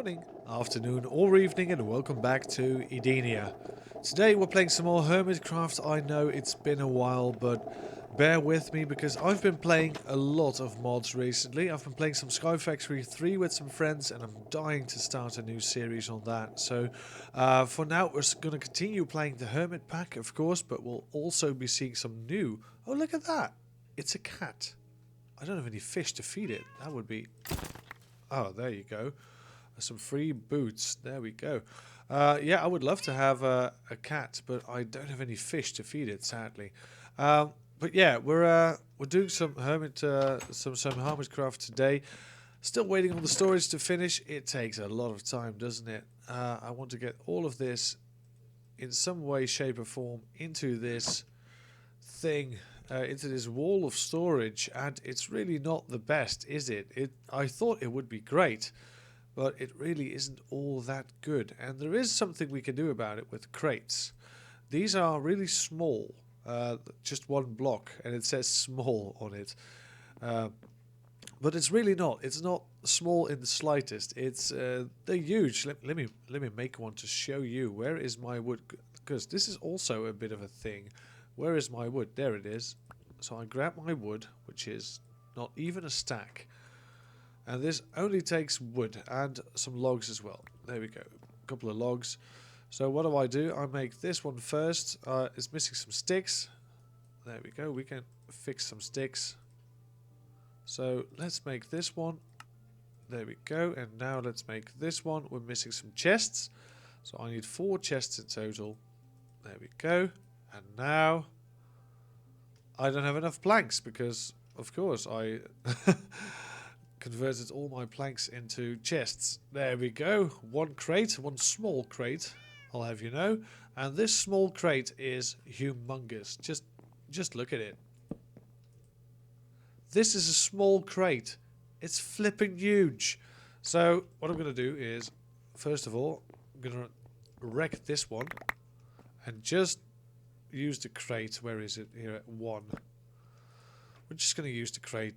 morning, afternoon or evening, and welcome back to Edenia. Today we're playing some more Hermitcraft. I know it's been a while, but bear with me because I've been playing a lot of mods recently. I've been playing some Sky Factory 3 with some friends, and I'm dying to start a new series on that. So for now we're going to continue playing the Hermitpack, of course, but we'll also be seeing some new... Oh, look at that! It's a cat. I don't have any fish to feed it. That would be... Oh, there you go. Some free boots. There we go. Yeah, I would love to have a cat, but I don't have any fish to feed it, sadly. But yeah, we're doing some Hermitcraft today. Still waiting on the storage to finish. It takes a lot of time, doesn't it? I want to get all of this in some way, shape, or form into this thing. Into this wall of storage, and it's really not the best, is it? I thought it would be great, but it really isn't all that good. And there is something we can do about it with crates. These are really small, just one block, and it says small on it. But it's really not. It's not small in the slightest. It's they're huge. Let me make one to show you. Where is my wood? Because this is also a bit of a thing. Where is my wood? There it is. So I grab my wood, which is not even a stack. And this only takes wood and some logs as well. There we go. A couple of logs. So what do? I make this one first. It's missing some sticks. There we go. We can fix some sticks. So let's make this one. There we go. And now let's make this one. We're missing some chests. So I need 4 chests in total. There we go. And now I don't have enough planks because, of course, I converted all my planks into chests. There we go. One crate, one small crate, I'll have you know. And this small crate is humongous. Just look at it. This is a small crate. It's flipping huge. So what I'm going to do is, first of all, I'm going to wreck this one and just use the crate. Where is it? Here at 1. We're just going to use the crate.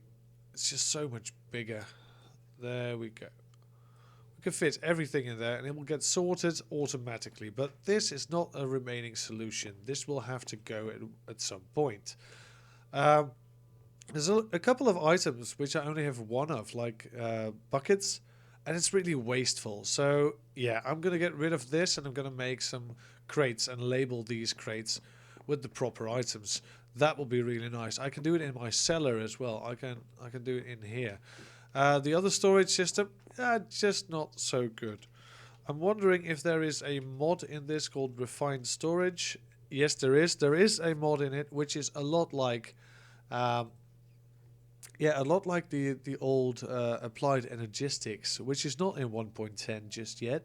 It's just so much bigger. There we go. We can fit everything in there and it will get sorted automatically. But this is not a remaining solution. This will have to go at some point. There's a couple of items which I only have one of, like buckets. And it's really wasteful. So yeah, I'm going to get rid of this and I'm going to make some crates and label these crates with the proper items. That will be really nice. I can do it in my cellar as well. I can do it in here. The other storage system, just not so good. I'm wondering if there is a mod in this called Refined Storage. Yes, there is. There is a mod in it which is a lot like, a lot like the old Applied Energistics, which is not in 1.10 just yet.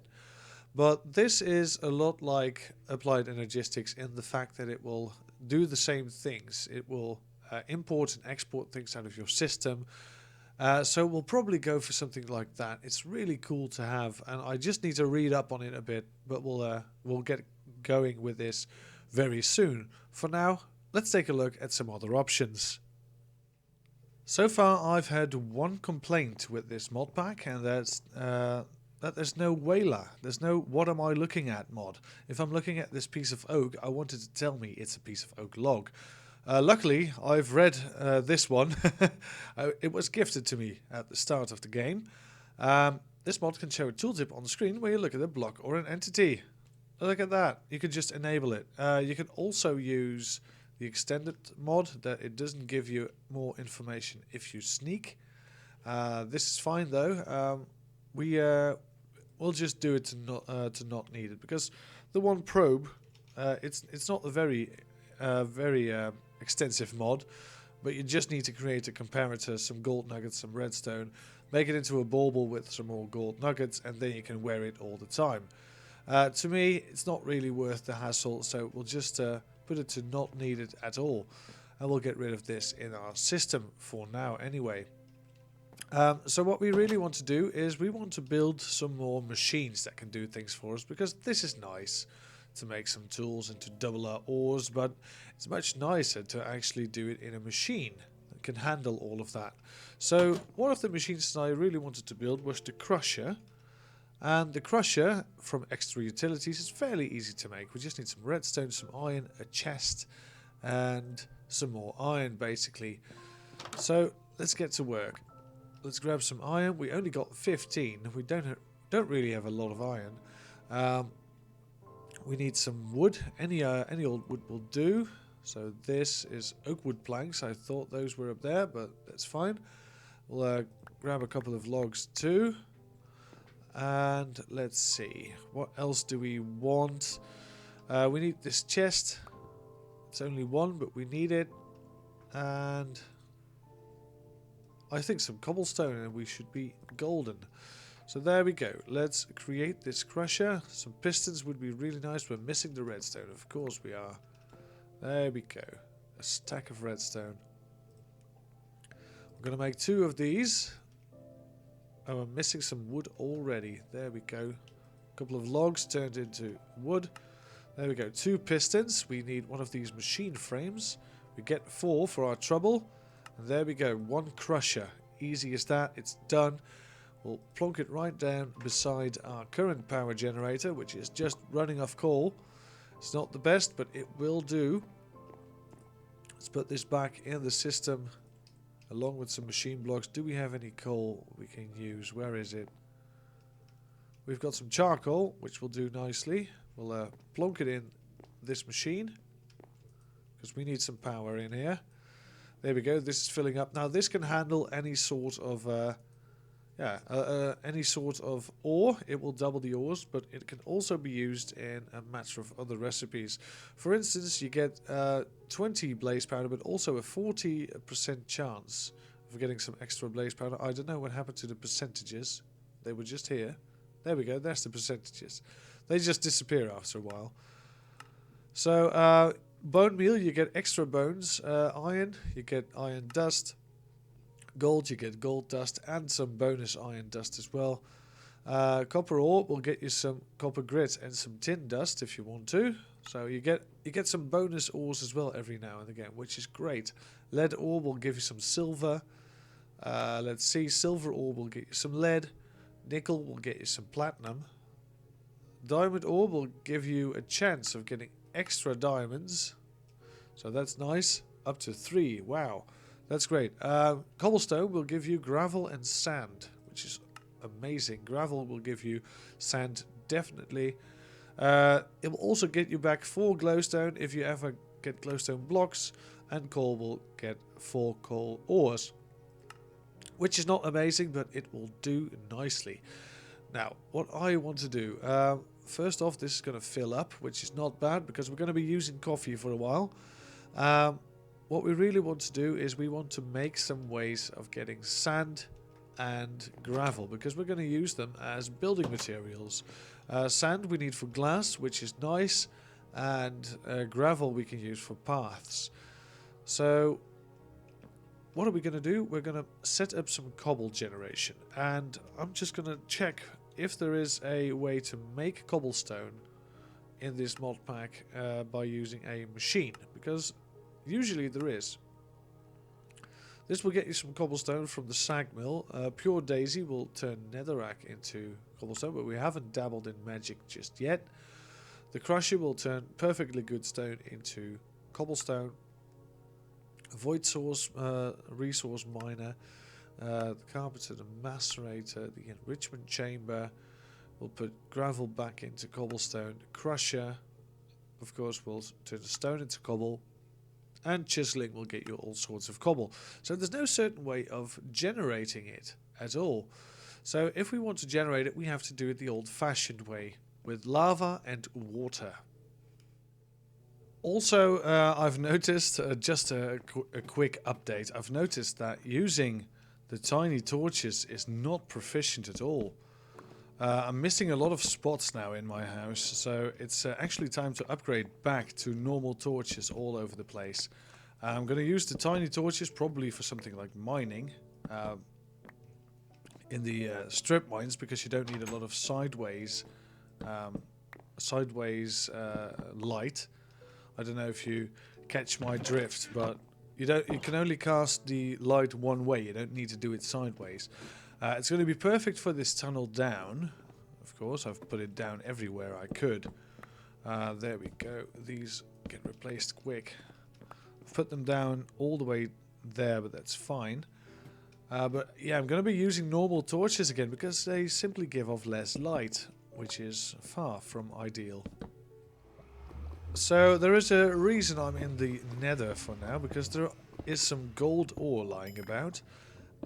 But this is a lot like Applied Energistics in the fact that it will do the same things. It will import and export things out of your system. So we'll probably go for something like that. It's really cool to have, and I just need to read up on it a bit. But we'll get going with this very soon. For now, let's take a look at some other options. So far, I've had one complaint with this mod pack, and that's that there's no whaler. There's no what am I looking at mod. If I'm looking at this piece of oak, I want it to tell me it's a piece of oak log. Luckily, I've read this one. It was gifted to me at the start of the game. This mod can show a tooltip on the screen where you look at a block or an entity. Look at that. You can just enable it. You can also use the extended mod that it doesn't give you more information if you sneak. This is fine though. We'll just do it to not need it because the one probe, it's not a very extensive mod, but you just need to create a comparator, some gold nuggets, some redstone, make it into a bauble with some more gold nuggets, and then you can wear it all the time. To me, it's not really worth the hassle, so we'll just put it to not needed at all, and we'll get rid of this in our system for now anyway. So what we really want to do is we want to build some more machines that can do things for us, because this is nice to make some tools and to double our ores, but it's much nicer to actually do it in a machine that can handle all of that. So one of the machines that I really wanted to build was the crusher, And the crusher from extra utilities is fairly easy to make. We just need some redstone, some iron, a chest, and some more iron basically. So let's get to work. Let's grab some iron. We only got 15. We don't really have a lot of iron. We need some wood. Any old wood will do. So this is oak wood planks. I thought those were up there, but that's fine. We'll grab a couple of logs too. And let's see. What else do we want? We need this chest. It's only one, but we need it. And I think some cobblestone and we should be golden. So there we go. Let's create this crusher. Some pistons would be really nice. We're missing the redstone. Of course we are. There we go. A stack of redstone. I'm going to make 2 of these. Oh, I'm missing some wood already. There we go. A couple of logs turned into wood. There we go. 2 pistons. We need one of these machine frames. We get 4 for our trouble. And there we go. 1 crusher. Easy as that. It's done. We'll plonk it right down beside our current power generator, which is just running off coal. It's not the best, but it will do. Let's put this back in the system along with some machine blocks. Do we have any coal we can use? Where is it? We've got some charcoal, which will do nicely. We'll plonk it in this machine because we need some power in here. There we go. This is filling up. Now this can handle any sort of any sort of ore. It will double the ores, but it can also be used in a matter of other recipes. For instance, you get 20 blaze powder, but also a 40% chance of getting some extra blaze powder. I don't know what happened to the percentages. They were just here. There we go. That's the percentages. They just disappear after a while. So bone meal, you get extra bones. Iron, you get iron dust. Gold, you get gold dust and some bonus iron dust as well. Copper ore will get you some copper grit and some tin dust if you want to. So you get some bonus ores as well every now and again, which is great. Lead ore will give you some silver. Let's see, silver ore will get you some lead. Nickel will get you some platinum. Diamond ore will give you a chance of getting extra diamonds. So that's nice. Up to 3. Wow. That's great. Cobblestone will give you gravel and sand, which is amazing. Gravel will give you sand, definitely. It will also get you back 4 glowstone if you ever get glowstone blocks, and coal will get 4 coal ores, which is not amazing, but it will do nicely. Now, what I want to do, first off, this is going to fill up, which is not bad because we're going to be using coffee for a while. What we really want to do is we want to make some ways of getting sand and gravel because we're going to use them as building materials. Sand we need for glass, which is nice, and gravel we can use for paths. So what are we going to do? We're going to set up some cobble generation, and I'm just going to check if there is a way to make cobblestone in this mod pack by using a machine, because usually there is. This will get you some cobblestone from the sag mill. Pure daisy will turn netherrack into cobblestone, but we haven't dabbled in magic just yet. The crusher will turn perfectly good stone into cobblestone. Void source, resource miner, the carpenter, the macerator, the enrichment chamber. We'll put gravel back into cobblestone. Crusher, of course, will turn the stone into cobble. And chiseling will get you all sorts of cobble. So there's no certain way of generating it at all. So if we want to generate it, we have to do it the old-fashioned way, with lava and water. Also, I've noticed, just a quick update, I've noticed that using the tiny torches is not proficient at all. I'm missing a lot of spots now in my house, so it's actually time to upgrade back to normal torches all over the place. I'm going to use the tiny torches probably for something like mining in the strip mines, because you don't need a lot of sideways light. I don't know if you catch my drift, but you can only cast the light one way. You don't need to do it sideways. It's going to be perfect for this tunnel down. Of course. I've put it down everywhere I could. There we go. These get replaced quick. I've put them down all the way there, but that's fine. But yeah, I'm going to be using normal torches again because they simply give off less light, which is far from ideal. So there is a reason I'm in the nether for now, because there is some gold ore lying about.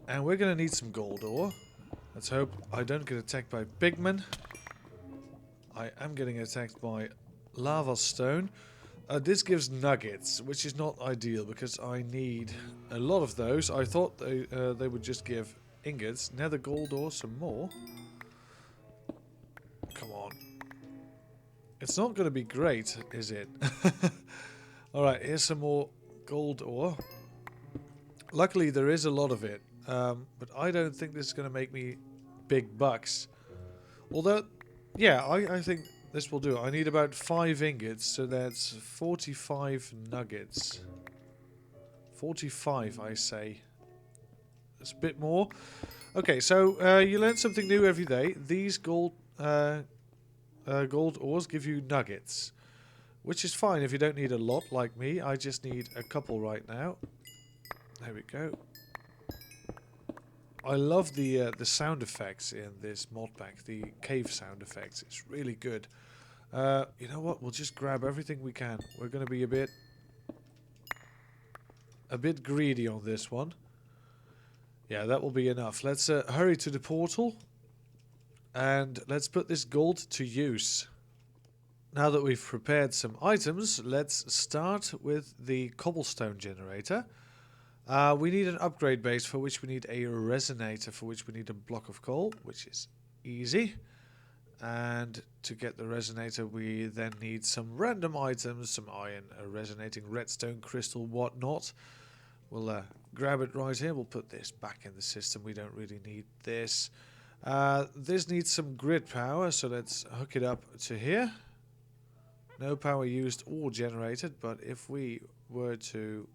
And we're going to need some gold ore. Let's hope I don't get attacked by pigmen. I am getting attacked by lava stone. This gives nuggets, which is not ideal because I need a lot of those. I thought they would just give ingots. Nether gold ore, some more. Come on. It's not going to be great, is it? Alright, here's some more gold ore. Luckily, there is a lot of it. But I don't think this is going to make me big bucks. Although, yeah, I think this will do. I need about 5 ingots, so that's 45 nuggets. 45, I say. That's a bit more. Okay, so you learn something new every day. These gold ores give you nuggets, which is fine if you don't need a lot like me. I just need a couple right now. There we go. I love the sound effects in this mod pack, the cave sound effects. It's really good. You know what? We'll just grab everything we can. We're going to be a bit greedy on this one. Yeah, that will be enough. Let's hurry to the portal. And let's put this gold to use. Now that we've prepared some items, let's start with the cobblestone generator. We need an upgrade base for which we need a resonator, for which we need a block of coal, which is easy. And to get the resonator, we then need some random items, some iron, a resonating redstone crystal, whatnot. We'll grab it right here. We'll put this back in the system. We don't really need this. This needs some grid power, so let's hook it up to here. No power used or generated, but if we were to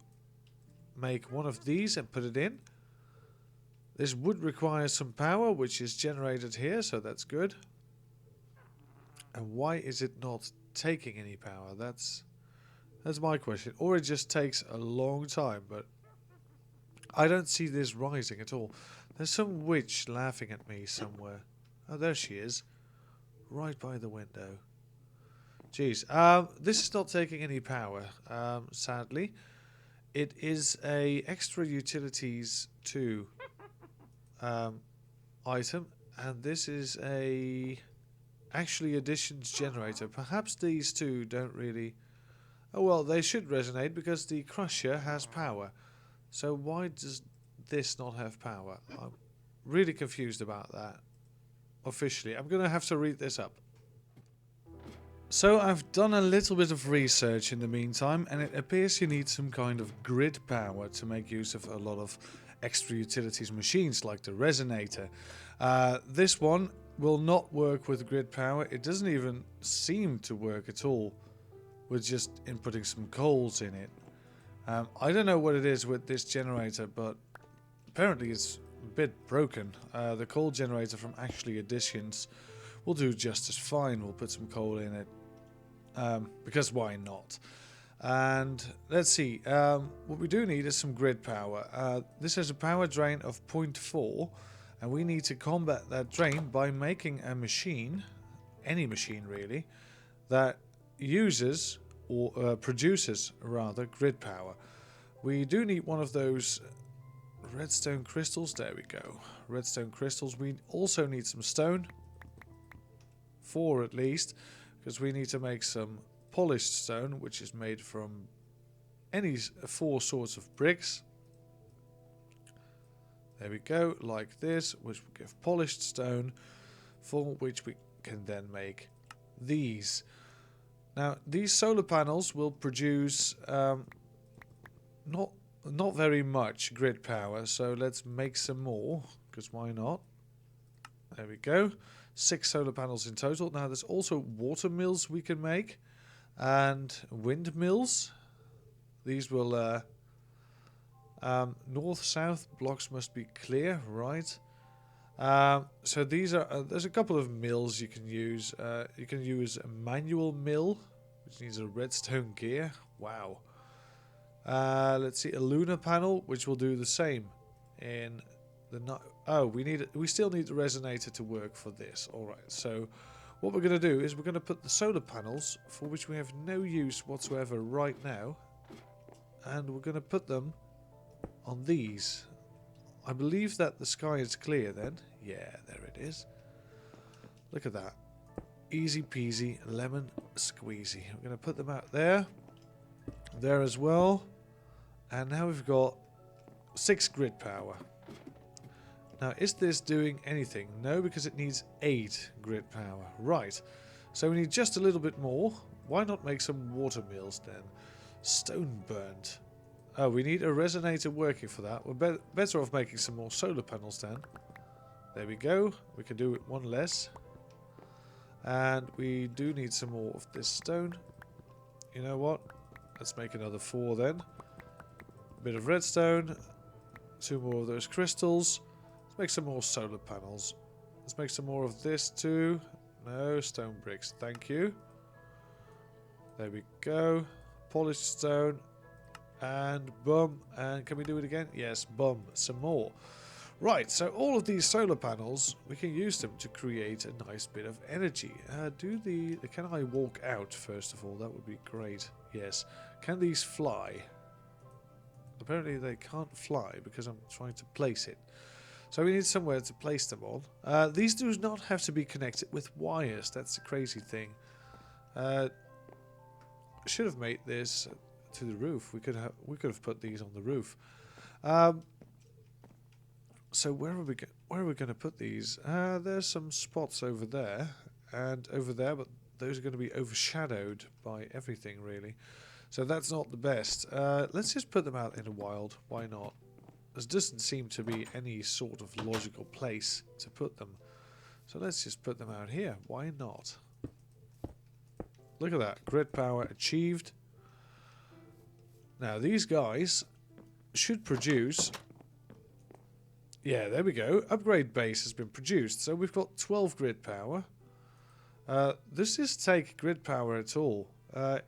make one of these and put it in, this would require some power, which is generated here, so that's good. And why is it not taking any power? That's my question. Or it just takes a long time, but I don't see this rising at all. There's some witch laughing at me somewhere. Oh, there she is. Right by the window. Jeez. This is not taking any power, sadly. It is a extra utilities 2 item, and this is a actually additions generator. Perhaps these two don't really... Oh well, they should resonate because the crusher has power. So why does this not have power? I'm really confused about that. Officially, I'm going to have to read this up. So I've done a little bit of research in the meantime, and it appears you need some kind of grid power to make use of a lot of extra utilities machines like the resonator. This one will not work with grid power. It doesn't even seem to work at all with just inputting some coals in it. I don't know what it is with this generator, but apparently it's a bit broken. The coal generator from actually additions will do just as fine. We'll put some coal in it. Because why not? And let's see, what we do need is some grid power. This has a power drain of 0.4, and we need to combat that drain by making a machine, any machine really, that uses or produces rather grid power. We do need one of those redstone crystals. There we go, redstone crystals. We also need some stone, 4 at least, because we need to make some polished stone, which is made from any 4 sorts of bricks. There we go, like this, which will give polished stone, for which we can then make these. Now, these solar panels will produce not very much grid power, so let's make some more, because why not? There we go. 6 solar panels in total. Now there's also water mills we can make, and windmills. These will north-south blocks must be clear, right? So these are there's a couple of mills you can use. You can use a manual mill, which needs a redstone gear. Wow. Let's see, a lunar panel, which will do the same. In the we still need the resonator to work for this. All right. So what we're going to do is we're going to put the solar panels, for which we have no use whatsoever right now, and we're going to put them on these. I believe that the sky is clear then. Yeah, there it is. Look at that. Easy peasy, lemon squeezy. I'm going to put them out there. There as well. And now we've got 6 grid power. Now, is this doing anything? No, because it needs 8 grid power. Right. So we need just a little bit more. Why not make some water mills then? Stone burnt. Oh, we need a resonator working for that. We're better off making some more solar panels then. There we go. We can do it one less. And we do need some more of this stone. You know what? Let's make another 4 then. A bit of redstone. 2 more of those crystals. Let's make some more solar panels. Let's make some more of this too. No, stone bricks. Thank you. There we go. Polished stone. And boom. And can we do it again? Yes, boom. Some more. Right, so all of these solar panels, we can use them to create a nice bit of energy. Can I walk out first of all? That would be great. Yes. Can these fly? Apparently they can't fly because I'm trying to place it. So we need somewhere to place them on. These do not have to be connected with wires. That's the crazy thing. Should have made this to the roof. We could have put these on the roof. So where are we going to put these? There's some spots over there and over there, but those are going to be overshadowed by everything really. So that's not the best. Let's just put them out in the wild. Why not? There doesn't seem to be any sort of logical place to put them. So let's just put them out here. Why not? Look at that. Grid power achieved. Now these guys should produce... Yeah, there we go. Upgrade base has been produced. So we've got 12 grid power. Does this take grid power at all? I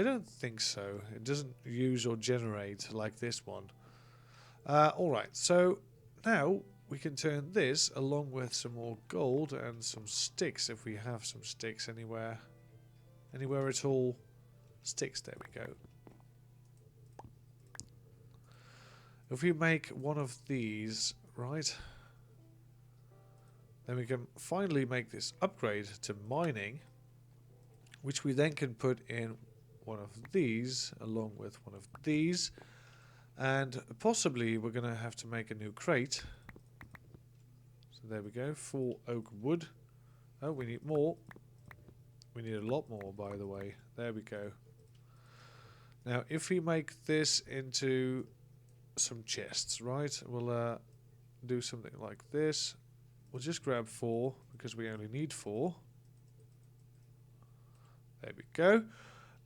don't think so. It doesn't use or generate like this one. Alright, so now we can turn this along with some more gold and some sticks if we have some sticks anywhere. Anywhere at all. Sticks, there we go. If we make one of these, right, then we can finally make this upgrade to mining, which we then can put in one of these along with one of these, and possibly we're going to have to make a new crate. So there we go, 4 oak wood. Oh, we need more. We need a lot more, by the way. There we go. Now, if we make this into some chests, right, we'll do something like this. We'll just grab 4 because we only need 4. There we go.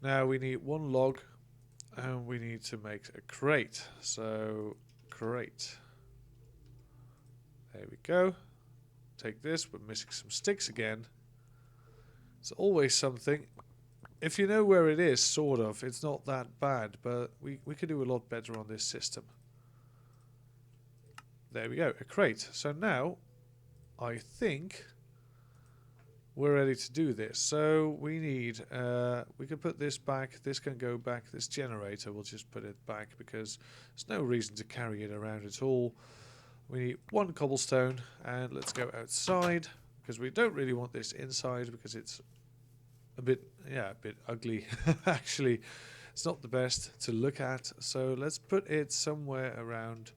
Now we need 1 log and we need to make a crate. So crate. There we go. Take this. We're missing some sticks again. It's always something. If you know where it is, sort of, it's not that bad, but we could do a lot better on this system. There we go, a crate. So now, I think we're ready to do this. So we need, we can put this back, this can go back, this generator, we'll just put it back because there's no reason to carry it around at all. We need 1 cobblestone, and let's go outside, because we don't really want this inside because it's a bit ugly. Actually, it's not the best to look at. So let's put it somewhere around.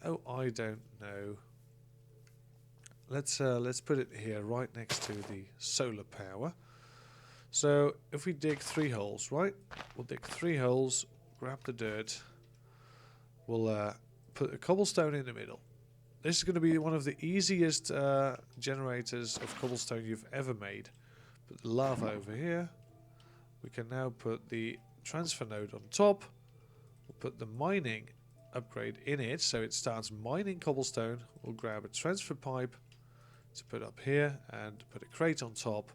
Oh, I don't know. Let's put it here, right next to the solar power. So if we dig 3 holes, right? We'll dig 3 holes. Grab the dirt. We'll put a cobblestone in the middle. This is going to be one of the easiest generators of cobblestone you've ever made. Put the lava over here. We can now put the transfer node on top. We'll put the mining upgrade in it, so it starts mining cobblestone. We'll grab a transfer pipe to put up here and put a crate on top.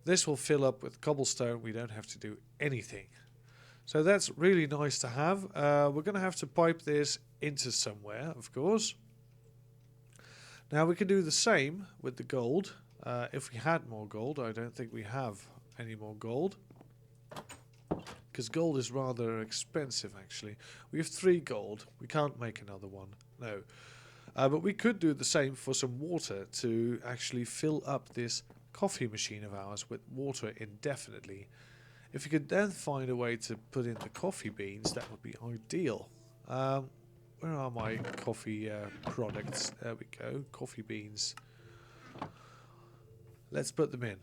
This will fill up with cobblestone. We don't have to do anything. So that's really nice to have. We're going to have to pipe this into somewhere, of course. Now we can do the same with the gold. If we had more gold, I don't think we have any more gold. Because gold is rather expensive, actually. We have 3 gold. We can't make another one. No. But we could do the same for some water to actually fill up this coffee machine of ours with water indefinitely. If you could then find a way to put in the coffee beans, that would be ideal. Where are my coffee products? There we go. Coffee beans. Let's put them in.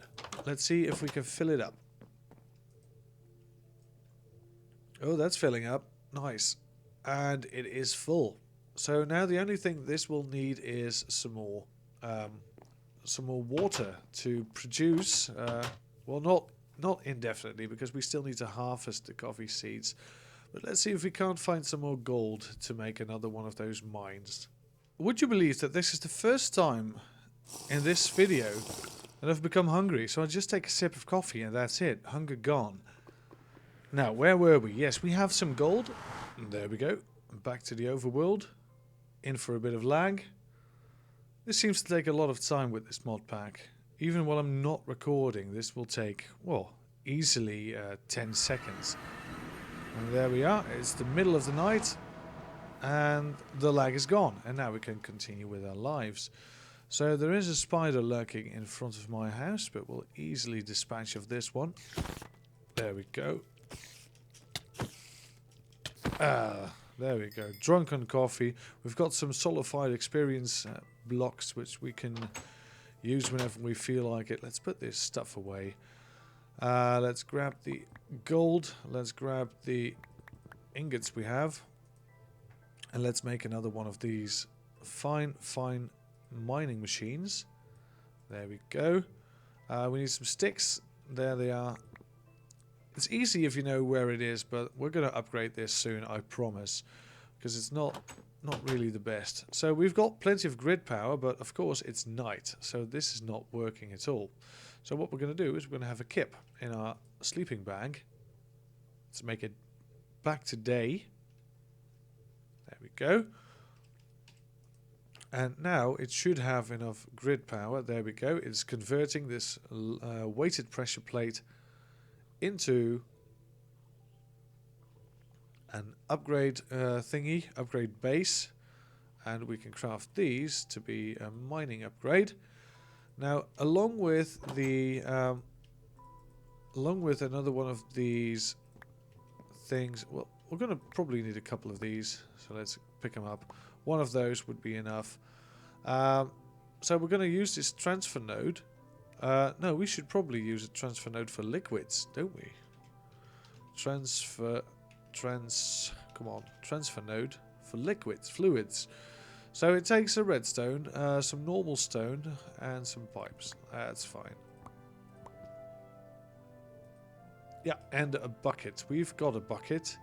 Let's see if we can fill it up. Oh, that's filling up. Nice. And it is full. So now the only thing this will need is some more water to produce. Well, not indefinitely, because we still need to harvest the coffee seeds. But let's see if we can't find some more gold to make another one of those mines. Would you believe that this is the first time in this video that I've become hungry? So I just take a sip of coffee and that's it. Hunger gone. Now, where were we? Yes, we have some gold. There we go. Back to the overworld. In for a bit of lag. This seems to take a lot of time with this mod pack. Even while I'm not recording, this will take, well, easily 10 seconds. And there we are. It's the middle of the night. And the lag is gone. And now we can continue with our lives. So there is a spider lurking in front of my house, but we'll easily dispatch of this one. There we go. There we go. Drunk on coffee. We've got some solidified experience blocks which we can use whenever we feel like it. Let's put this stuff away. Let's grab the gold. Let's grab the ingots we have. And let's make another one of these fine mining machines. There we go. We need some sticks. There they are. It's easy if you know where it is, but we're going to upgrade this soon, I promise. Because it's not really the best. So we've got plenty of grid power, but of course it's night. So this is not working at all. So what we're going to do is we're going to have a kip in our sleeping bag. Let's make it back to day. There we go. And now it should have enough grid power. There we go. It's converting this weighted pressure plate into an upgrade thingy, upgrade base, and we can craft these to be a mining upgrade. Now, along with another one of these things, well, we're going to probably need a couple of these, so let's pick them up. One of those would be enough. So we're going to use this transfer node. No, we should probably use a transfer node for liquids, don't we? Transfer node for liquids, fluids. So it takes a redstone, some normal stone, and some pipes. That's fine. Yeah, and a bucket. We've got a bucket.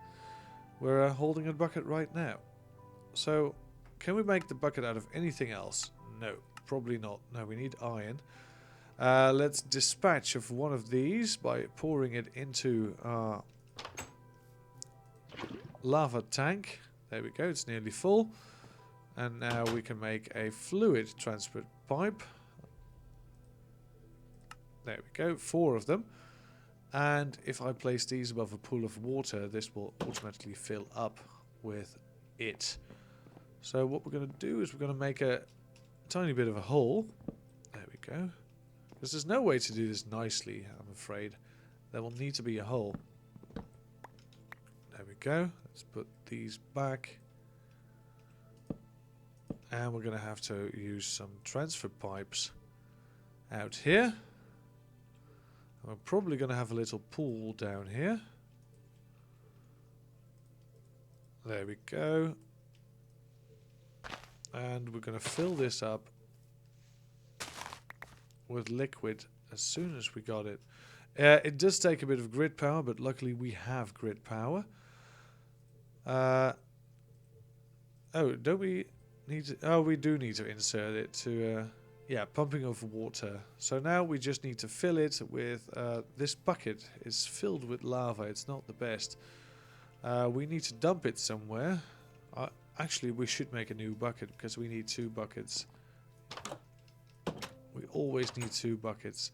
We're holding a bucket right now. So, can we make the bucket out of anything else? No, probably not. No, we need iron. Let's dispatch of one of these by pouring it into our lava tank. There we go, it's nearly full. And now we can make a fluid transport pipe. There we go, 4 of them. And if I place these above a pool of water, this will automatically fill up with it. So what we're going to do is we're going to make a tiny bit of a hole. There we go. Because there's no way to do this nicely, I'm afraid. There will need to be a hole. There we go. Let's put these back. And we're going to have to use some transfer pipes out here. We're probably going to have a little pool down here. There we go. And we're going to fill this up with liquid as soon as we got it. It does take a bit of grid power, but luckily we have grid power. Oh, don't we need to... Oh, we do need to insert it to... yeah, pumping of water. So now we just need to fill it with... this bucket is filled with lava. It's not the best. We need to dump it somewhere. Actually, we should make a new bucket because we need 2 buckets. We always need 2 buckets.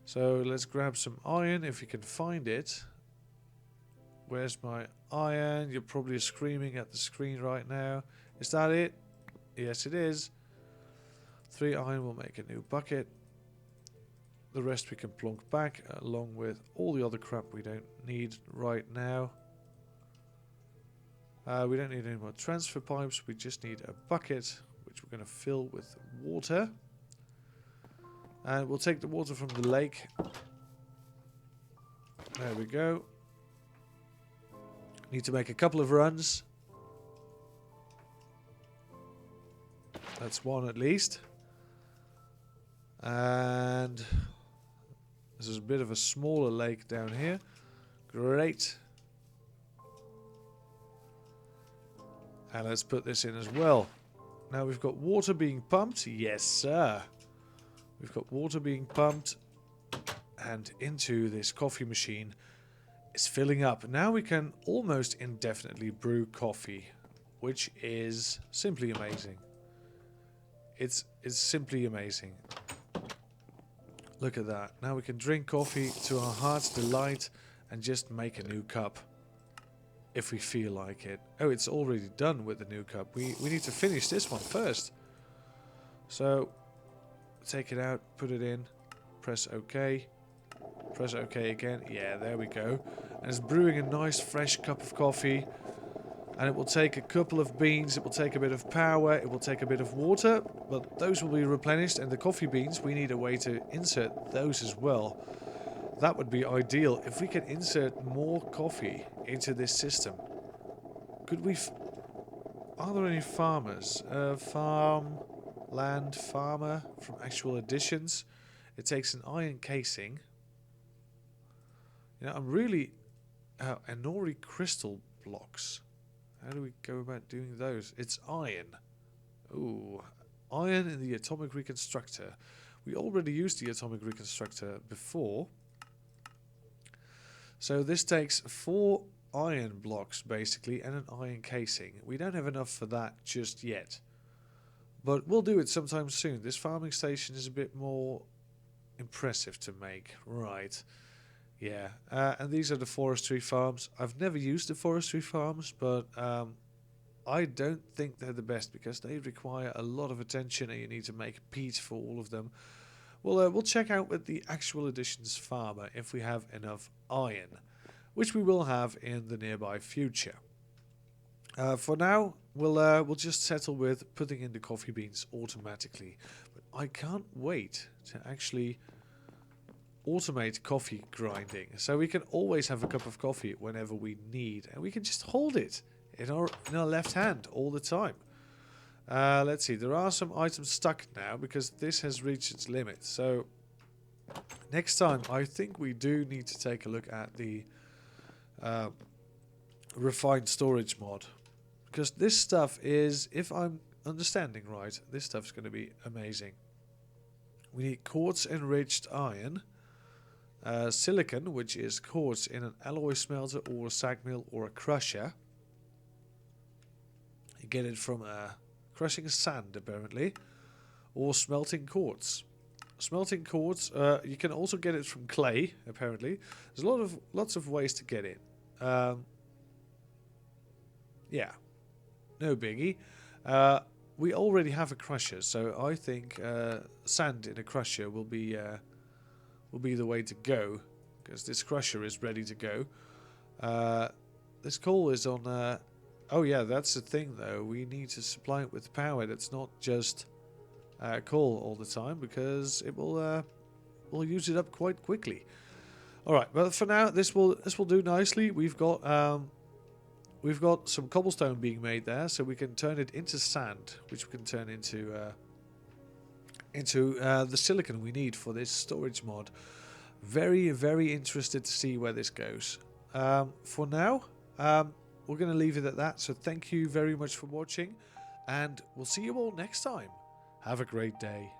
So let's grab some iron if we can find it. Where's my iron? You're probably screaming at the screen right now. Is that it? Yes, it is. 3 iron will make a new bucket. The rest we can plonk back along with all the other crap we don't need right now. We don't need any more transfer pipes. We just need a bucket, which we're going to fill with water. And we'll take the water from the lake. There we go. Need to make a couple of runs. That's 1 at least. And this is a bit of a smaller lake down here. Great. And let's put this in as well. Now we've got water being pumped. Yes, sir. We've got water being pumped. And into this coffee machine. It's filling up. Now we can almost indefinitely brew coffee. Which is simply amazing. It's simply amazing. Look at that. Now we can drink coffee to our heart's delight. And just make a new cup. If we feel like it. Oh, it's already done with the new cup. We need to finish this one first. So, take it out, put it in, press OK. Press OK again. Yeah, there we go. And it's brewing a nice fresh cup of coffee. And it will take a couple of beans, it will take a bit of power, it will take a bit of water. But those will be replenished. And the coffee beans, we need a way to insert those as well. That would be ideal if we can insert more coffee into this system. Could we... Are there any farmers? Farmland farmer from actual additions. It takes an iron casing. You know, I'm really... Anori crystal blocks. How do we go about doing those? It's iron. Ooh. Iron in the atomic reconstructor. We already used the atomic reconstructor before. So this takes 4 iron blocks basically and an iron casing. We don't have enough for that just yet. But we'll do it sometime soon. This farming station is a bit more impressive to make. Right. Yeah. And these are the forestry farms. I've never used the forestry farms, but I don't think they're the best because they require a lot of attention and you need to make peat for all of them. We'll check out with the actual additions farmer if we have enough iron, which we will have in the nearby future. For now, we'll just settle with putting in the coffee beans automatically. But I can't wait to actually automate coffee grinding, so we can always have a cup of coffee whenever we need, and we can just hold it in our left hand all the time. Let's see, there are some items stuck now because this has reached its limit. So next time I think we do need to take a look at the refined storage mod, because this stuff is, if I'm understanding right, this stuff is going to be amazing. We need quartz enriched iron, silicon, which is quartz in an alloy smelter or a sag mill or a crusher. You get it from crushing sand apparently, or smelting quartz. Smelting quartz, you can also get it from clay apparently. There's lots of ways to get it. Yeah, no biggie. We already have a crusher, so I think sand in a crusher will be the way to go, because this crusher is ready to go. This coal is on. Oh yeah, that's the thing though. We need to supply it with power. That's not just coal all the time, because it will we'll use it up quite quickly. All right, but for now, this will do nicely. We've got some cobblestone being made there, so we can turn it into sand, which we can turn into the silicon we need for this storage mod. Very, very interested to see where this goes. For now, we're going to leave it at that. So thank you very much for watching, and we'll see you all next time. Have a great day.